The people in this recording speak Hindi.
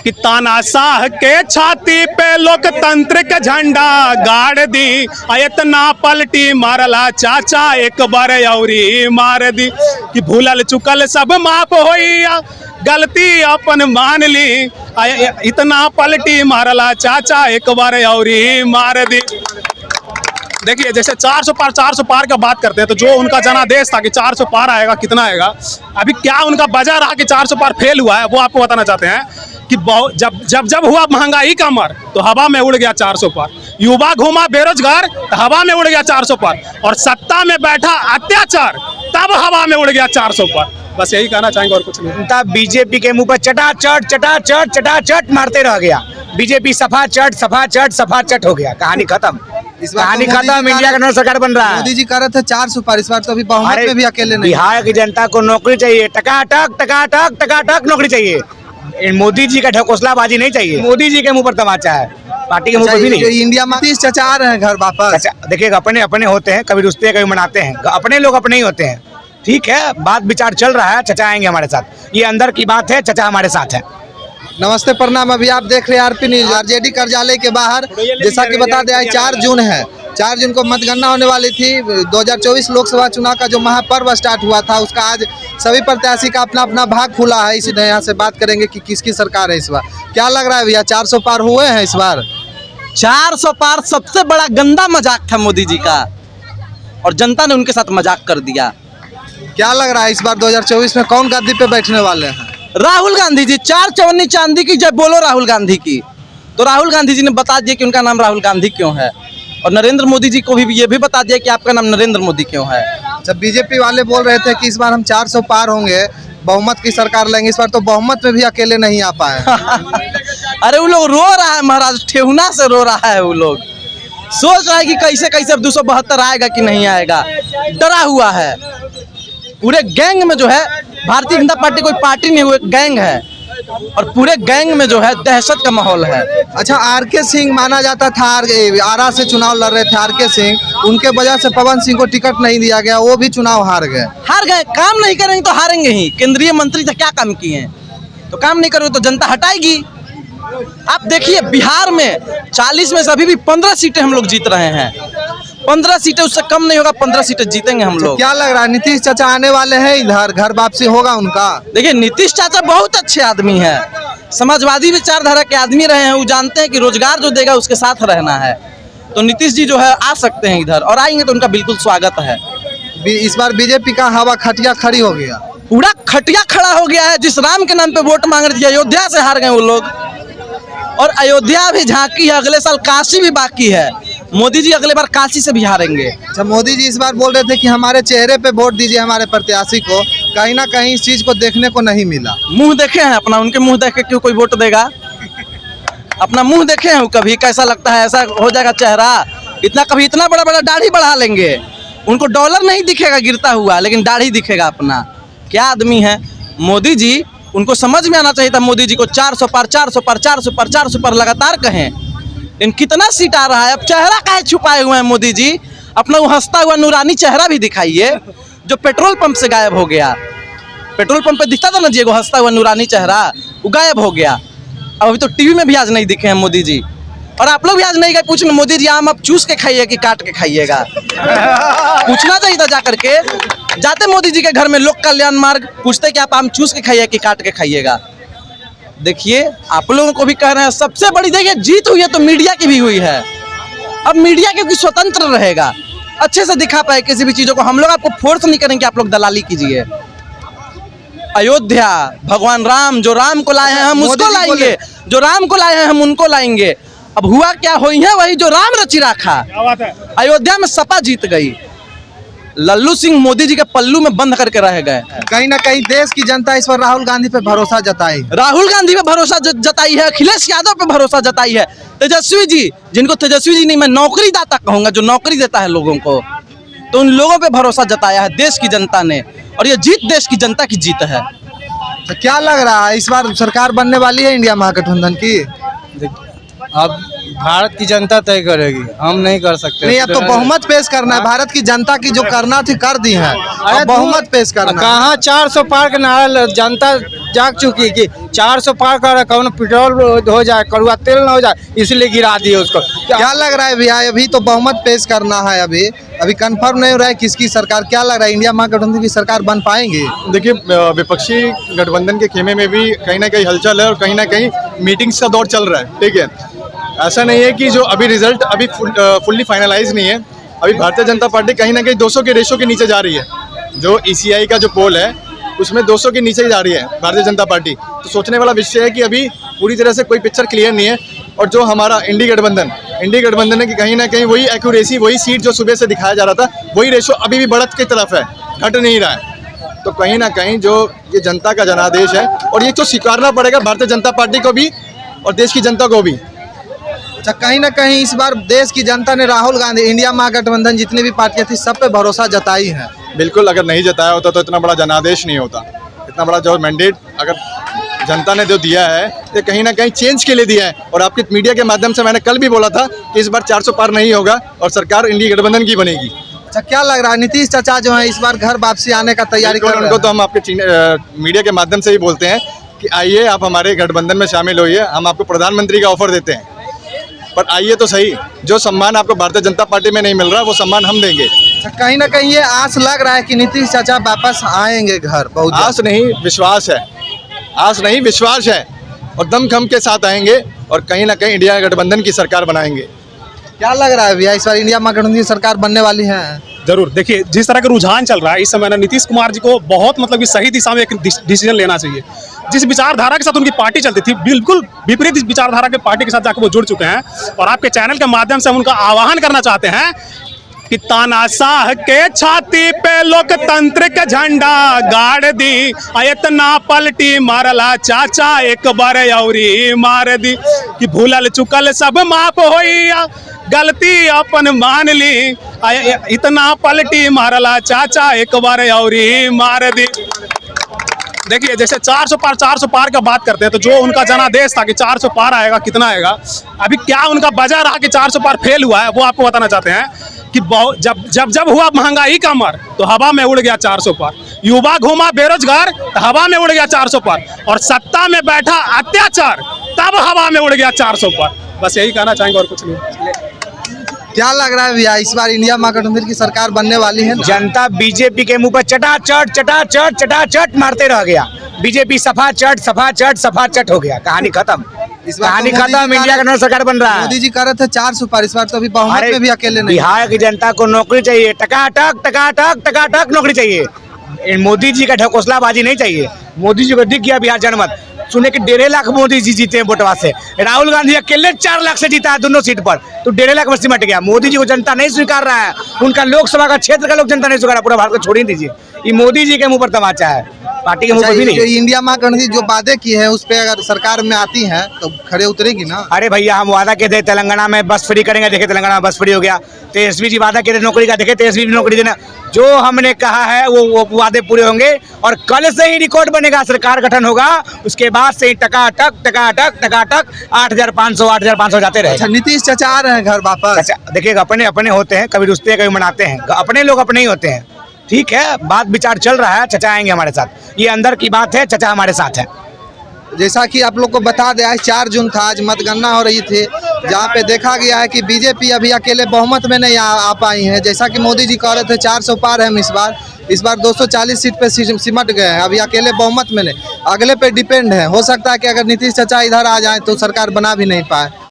कि तानाशाह के छाती पे लोकतंत्र के झंडा गाड़ दी, इतना पलटी मारला चाचा एक बार औरी मार दी, कि भूलल चुकल सब माफ होई, गलती अपन मान ली, इतना पलटी मारला चाचा एक बार औरी मार दी। देखिए जैसे 400 पार का बात करते हैं, तो जो उनका जनादेश था कि 400 पार आएगा, कितना आएगा, अभी क्या उनका वजह रहा कि 400 पार फेल हुआ है, वो आपको बताना चाहते हैं कि जब हुआ महंगाई का मर तो हवा में उड़ गया 400 पार, युवा घूमा बेरोजगार तो हवा में उड़ गया 400 पार, और सत्ता में बैठा अत्याचार तब हवा में उड़ गया 400 पार। बस यही कहना चाहेंगे और कुछ नहीं। तब बीजेपी के मुंह पर चटाचट मारते रह गया, बीजेपी सफा चट हो गया, कहानी खत्म। कहानी खत्म, इंडिया का नया सरकार बन रहा है। मोदी जी कर रहे थे 400 पार, इस बार तो अभी बहुमत में भी अकेले नहीं। बिहार की जनता को नौकरी चाहिए, टकाटक नौकरी चाहिए, मोदी जी का ढकोसलाबाजी नहीं चाहिए। मोदी जी के मुंह पर तमाचा है, पार्टी के मुंह पर भी नहीं। इंडिया में 30 चचा आ रहे हैं घर वापस। देखिए अपने होते हैं, कभी रुसते हैं कभी मनाते हैं, अपने लोग अपने ही होते हैं, ठीक है, बात विचार चल रहा है, चचा आएंगे हमारे साथ, ये अंदर की बात है, चचा हमारे साथ है। नमस्ते प्रणाम, अभी आप देख रहे हैं आरपी न्यूज। आरजेडी कार्यालय के बाहर जैसा कि बता दें, आज 4 जून है, 4 जून को मतगणना होने वाली थी। 2024 लोकसभा चुनाव का जो महापर्व स्टार्ट हुआ था, उसका आज सभी प्रत्याशी का अपना अपना भाग खुला है। इसी यहाँ से बात करेंगे कि किसकी सरकार है इस बार। क्या लग रहा है भैया, 400 पार हुए हैं इस बार? 400 पार सबसे बड़ा गंदा मजाक था मोदी जी का, और जनता ने उनके साथ मजाक कर दिया। क्या लग रहा है इस बार 2024 में कौन गद्दी पे बैठने वाले हैं? राहुल गांधी जी। 4 चवन्नी चांदी की जय बोलो राहुल गांधी की। तो राहुल गांधी जी ने बता दिया कि उनका नाम राहुल गांधी क्यों है, और नरेंद्र मोदी जी को भी ये भी बता दिया कि आपका नाम नरेंद्र मोदी क्यों है। जब बीजेपी वाले बोल रहे थे कि इस बार हम 400 पार होंगे, बहुमत की सरकार लेंगे, इस बार तो बहुमत में भी अकेले नहीं आ पाए। अरे वो लोग रो रहा है महाराज, ठेहुना से रो रहा है। वो लोग सोच रहा है कि कैसे अब 272 आएगा कि नहीं आएगा, डरा हुआ है। पूरे गैंग में जो है, भारतीय जनता पार्टी कोई पार्टी नहीं, वो गैंग है, और पूरे गैंग में जो है दहशत का माहौल है। अच्छा, आरके सिंह माना जाता था, आरा से चुनाव लड़ रहे थे आरके सिंह, उनके वजह से पवन सिंह को टिकट नहीं दिया गया, वो भी चुनाव हार गए। काम नहीं करेंगे तो हारेंगे ही। केंद्रीय मंत्री थे, क्या काम किए हैं? तो काम नहीं करोगे तो जनता हटाएगी। आप देखिए बिहार में 40 में से अभी भी 15 सीटें हम लोग जीत रहे हैं। 15 सीटें, उससे कम नहीं होगा, 15 सीटें जीतेंगे हम लोग। क्या लग रहा है, नीतीश चाचा आने वाले हैं इधर, घर वापसी होगा उनका? देखिए नीतीश चाचा बहुत अच्छे आदमी है, समाजवादी विचारधारा के आदमी रहे हैं, वो जानते हैं कि रोजगार जो देगा उसके साथ रहना है। तो नीतीश जी जो है आ सकते हैं इधर, और आएंगे तो उनका बिल्कुल स्वागत है। इस बार बीजेपी का हवा खटिया खड़ी हो गया, पूरा खटिया खड़ा हो गया है। जिस राम के नाम पे वोट मांग रहे थे, अयोध्या से हार गए वो लोग, और अयोध्या भी झांकी है, अगले साल काशी भी बाकी है। मोदी जी अगले बार काशी से भी हारेंगे। जब मोदी जी इस बार बोल रहे थे कि हमारे चेहरे पे वोट दीजिए हमारे प्रत्याशी को, कहीं ना कहीं इस चीज को देखने को नहीं मिला। मुंह देखे हैं अपना, उनके मुंह देख के क्यों कोई वोट देगा? अपना मुंह देखे हैं कभी, कैसा लगता है? ऐसा हो जाएगा चेहरा, कभी इतना बड़ा दाढ़ी बढ़ा लेंगे, उनको डॉलर नहीं दिखेगा गिरता हुआ, लेकिन दाढ़ी दिखेगा अपना। क्या आदमी है मोदी जी, उनको समझ में आना चाहिए था। मोदी जी को 400 पार लगातार कहें, लेकिन कितना सीट आ रहा है? अब चेहरा काहे छुपाए हुए हैं मोदी जी? अपना वो हंसता हुआ नूरानी चेहरा भी दिखाइए, जो पेट्रोल पंप से गायब हो गया। पेट्रोल पंप पे दिखता था ना जी, वो हंसता हुआ नूरानी चेहरा, वो गायब हो गया। अब अभी तो टीवी में भी आज नहीं दिखे हैं मोदी जी, और आप लोग भी आज नहीं गए पूछने, मोदी जी आम आप चूस के खाइए कि काट के खाइएगा? पूछना चाहिए था जाकर के। जाते मोदी जी के घर में लोक कल्याण मार्ग, पूछते कि आप आम चूस के खाइए कि काट के खाइएगा? देखिए आप लोगों को भी कह रहे हैं, सबसे बड़ी देखिए जीत हुई है तो मीडिया की भी हुई है। अब मीडिया क्योंकि स्वतंत्र रहेगा, अच्छे से दिखा पाए किसी भी चीजों को। हम लोग आपको फोर्स नहीं करेंगे, आप लोग दलाली कीजिए। अयोध्या, भगवान राम, जो राम को लाए हैं हम उसको लाएंगे, जो राम को लाए हैं हम उनको लाएंगे। अब हुआ क्या, हुई है वही जो राम रची रखा। अयोध्या में सपा जीत गई, लल्लू सिंह मोदी जी के पल्लू में बंद करके रह गए। कहीं ना कहीं देश की जनता इस पर राहुल गांधी पे भरोसा जताई, राहुल गांधी पे भरोसा जताई है, अखिलेश यादव पे भरोसा जताई है, तेजस्वी जी, जिनको तेजस्वी जी नहीं मैं नौकरी दाता कहूंगा, जो नौकरी देता है लोगों को, तो उन लोगों पे भरोसा जताया है देश की जनता ने, और ये जीत देश की जनता की जीत है। तो क्या लग रहा है इस बार सरकार बनने वाली है इंडिया महागठबंधन की? अब भारत की जनता तय करेगी, हम नहीं कर सकते। नहीं, अब तो बहुमत पेश करना है। भारत की जनता की जो करना थी कर दी है, अब बहुमत पेश करना है। कहाँ 400 पार का नारा जनता जाग चुकी कि 400 पार कर कौन पेट्रोल हो जाए, कड़ुआ तेल ना हो जाए, इसलिए गिरा दिए उसको। क्या लग रहा है भैया, अभी तो बहुमत पेश करना है, अभी कंफर्म नहीं हो रहा है किसकी सरकार। क्या लग रहा है, इंडिया महागठबंधन की सरकार बन पाएंगे? देखिए, विपक्षी गठबंधन के खेमे में भी कहीं ना कहीं हलचल है और कहीं ना कहीं मीटिंग्स का दौर चल रहा है। ठीक है, ऐसा नहीं है कि जो अभी रिजल्ट अभी फुल्ली फाइनलाइज नहीं है। अभी भारतीय जनता पार्टी कहीं ना कहीं 200 के रेशो के नीचे जा रही है। जो ECI का जो पोल है उसमें 200 के नीचे ही जा रही है भारतीय जनता पार्टी। तो सोचने वाला विषय है कि अभी पूरी तरह से कोई पिक्चर क्लियर नहीं है। और जो हमारा इंडी गठबंधन है कि कहीं ना कहीं वही एक्यूरेसी, वही सीट जो सुबह से दिखाया जा रहा था, वही रेशो अभी भी बढ़त की तरफ है, घट नहीं रहा है। तो कहीं ना कहीं जो ये जनता का जनादेश है और ये तो स्वीकारना पड़ेगा भारतीय जनता पार्टी को भी और देश की जनता को भी। अच्छा, कहीं ना कहीं इस बार देश की जनता ने राहुल गांधी, इंडिया महागठबंधन जितनी भी पार्टियां थी सब पे भरोसा जताई है। बिल्कुल, अगर नहीं जताया होता तो इतना बड़ा जनादेश नहीं होता। इतना बड़ा जो मैंडेट अगर जनता ने जो दिया है तो कहीं ना कहीं चेंज के लिए दिया है। और आपके मीडिया के माध्यम से मैंने कल भी बोला था कि इस बार 400 पार नहीं होगा और सरकार इंडी गठबंधन की बनेगी। अच्छा, क्या लग रहा है, नीतीश चाचा जो है इस बार घर वापसी आने का तैयारी कर रहे हैं? उनको तो हम आपके मीडिया के माध्यम से ही बोलते हैं कि आइए आप हमारे गठबंधन में शामिल होइए, हम आपको प्रधानमंत्री का ऑफर देते हैं। पर आइए तो सही, जो सम्मान आपको भारतीय जनता पार्टी में नहीं मिल रहा वो सम्मान हम देंगे। अच्छा, कहीं ना कहीं ये आस लग रहा है कि नीतीश चाचा वापस आएंगे घर। बहुत आस नहीं विश्वास है, आस नहीं विश्वास है, और दमखम के साथ आएंगे और कहीं ना कहीं इंडिया गठबंधन की सरकार बनाएंगे। क्या लग रहा है भैया, इस बार इंडिया महागठबंधन की सरकार बनने वाली है? जरूर। देखिए, जिस तरह का रुझान चल रहा है इस समय ना, नीतीश कुमार जी को बहुत मतलब कि सही दिशा में एक डिसीजन लेना चाहिए। जिस विचारधारा के साथ उनकी पार्टी चलती थी, बिल्कुल विपरीत विचारधारा के पार्टी के साथ जाकर वो जुड़ चुके हैं। और आपके चैनल के माध्यम से हम उनका आह्वान करना चाहते हैं कि तानाशाह के छाती पे लोकतंत्र के झंडा गाड़ दी, इतना पलटी मारला चाचा एक बार औरी मार दी, कि भूलल चुकल सब माफ होई, गलती अपन मान ली, इतना पलटी मारला चाचा एक बार औरी मार दी। देखिए, जैसे 400 पार का बात करते हैं तो जो उनका जनादेश था कि 400 पार आएगा, कितना आएगा, अभी क्या उनका वजह रहा कि 400 पार फेल हुआ है, वो आपको बताना चाहते हैं कि जब हुआ महंगाई का मर तो हवा में उड़ गया 400 पार, युवा घूमा बेरोजगार तो हवा में उड़ गया 400 पार, और सत्ता में बैठा अत्याचार तब हवा में उड़ गया 400 पार। बस यही कहना चाहेंगे और कुछ नहीं। क्या लग रहा है भैया, इस बार इंडिया महागठबंधन की सरकार बनने वाली है? जनता बीजेपी के मुंह पर चटाचट मारते रह गया। बीजेपी सफा चट हो गया, कहानी खत्म। इस बार कहानी तो मोदी खत्म, जी इंडिया का सरकार बन रहा है। मोदी जी कह रहे थे 400 पार, इस बार तो अभी बहुमत में भी अकेले नहीं। बिहार की जनता को नौकरी चाहिए, टकाटक नौकरी चाहिए। मोदी जी का ढकोसलाबाजी नहीं चाहिए। मोदी जी को दिख गया बिहार जनमत, सुने कि 1.5 लाख मोदी जी जीते हैं वोटवा से। राहुल गांधी अकेले 4 लाख से जीता है दोनों सीट पर, तो 1.5 लाख में सिमट गया। मोदी जी को जनता नहीं स्वीकार रहा है, उनका लोकसभा का क्षेत्र का लोग जनता नहीं स्वीकार रहा, पूरा भारत को छोड़ ही दीजिए। ये मोदी जी के मुंह पर तमाचा है, पार्टी के मुंह पर भी नहीं। इंडिया महागठबंधन जो वादे की है उस पे अगर सरकार में आती है तो खड़े उतरेगी ना? अरे भैया, हम वादा किए थे तेलंगाना में बस फ्री करेंगे, देखे तेलंगाना में बस फ्री हो गया। तेजस्वी जी वादा किए थे नौकरी का, देखे तेजस्वी जी नौकरी देना। जो हमने कहा है वो वादे पूरे होंगे, और कल से ही रिकॉर्ड बनेगा, सरकार गठन होगा, उसके बाद से ही टकाटक 8,500 जाते रहे। अच्छा, नीतीश चाचा आ रहे हैं घर वापस? अच्छा, देखिएगा, अपने होते हैं, कभी रुसते हैं कभी मनाते हैं, अपने लोग अपने ही होते हैं। ठीक है, बात विचार चल रहा है, चचा आएंगे हमारे साथ, ये अंदर की बात है, चचा हमारे साथ है। जैसा कि आप लोग को बता दें, आज 4 जून था, आज मतगणना हो रही थी, जहाँ पे देखा गया है कि बीजेपी अभी अकेले बहुमत में नहीं आ पाई है। जैसा कि मोदी जी कह रहे थे 400 पार है, इस बार 240 सीट पे सिमट गए हैं, अभी अकेले बहुमत में नहीं, अगले पे डिपेंड है। हो सकता है कि अगर नीतीश चाचा इधर आ जाए तो सरकार बना भी नहीं पाए।